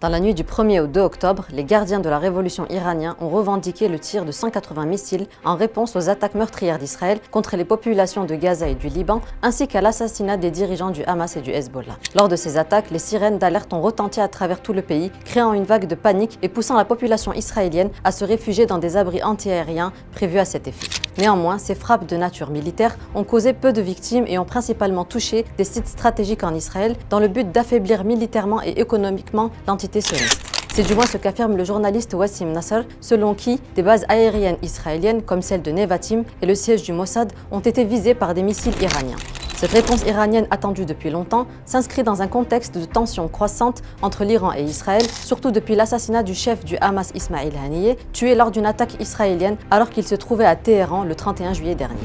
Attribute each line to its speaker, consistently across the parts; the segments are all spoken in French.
Speaker 1: Dans la nuit du 1er au 2 octobre, les gardiens de la révolution iranienne ont revendiqué le tir de 180 missiles en réponse aux attaques meurtrières d'Israël contre les populations de Gaza et du Liban, ainsi qu'à l'assassinat des dirigeants du Hamas et du Hezbollah. Lors de ces attaques, les sirènes d'alerte ont retenti à travers tout le pays, créant une vague de panique et poussant la population israélienne à se réfugier dans des abris antiaériens prévus à cet effet. Néanmoins, ces frappes de nature militaire ont causé peu de victimes et ont principalement touché des sites stratégiques en Israël dans le but d'affaiblir militairement et économiquement l'entité sioniste. C'est du moins ce qu'affirme le journaliste Wassim Nasser, selon qui des bases aériennes israéliennes comme celle de Nevatim et le siège du Mossad ont été visées par des missiles iraniens. Cette réponse iranienne attendue depuis longtemps s'inscrit dans un contexte de tensions croissantes entre l'Iran et Israël, surtout depuis l'assassinat du chef du Hamas Ismail Haniyeh, tué lors d'une attaque israélienne alors qu'il se trouvait à Téhéran le 31 juillet dernier.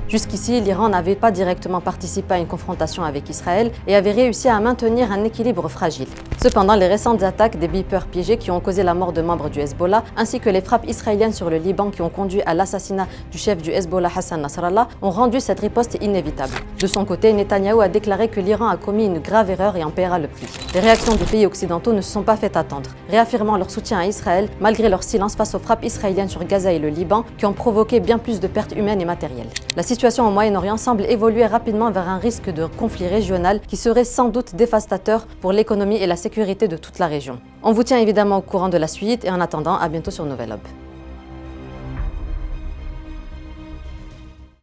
Speaker 1: Jusqu'ici, l'Iran n'avait pas directement participé à une confrontation avec Israël et avait réussi à maintenir un équilibre fragile. Cependant, les récentes attaques des beepers piégés qui ont causé la mort de membres du Hezbollah, ainsi que les frappes israéliennes sur le Liban qui ont conduit à l'assassinat du chef du Hezbollah Hassan Nasrallah, ont rendu cette riposte inévitable. De son côté, Netanyahou a déclaré que l'Iran a commis une grave erreur et en paiera le prix. Les réactions des pays occidentaux ne se sont pas faites attendre, réaffirmant leur soutien à Israël malgré leur silence face aux frappes israéliennes sur Gaza et le Liban qui ont provoqué bien plus de pertes humaines et matérielles. La situation au Moyen-Orient semble évoluer rapidement vers un risque de conflit régional qui serait sans doute dévastateur pour l'économie et la sécurité de toute la région. On vous tient évidemment au courant de la suite et en attendant, à bientôt sur Nouvelle Hub.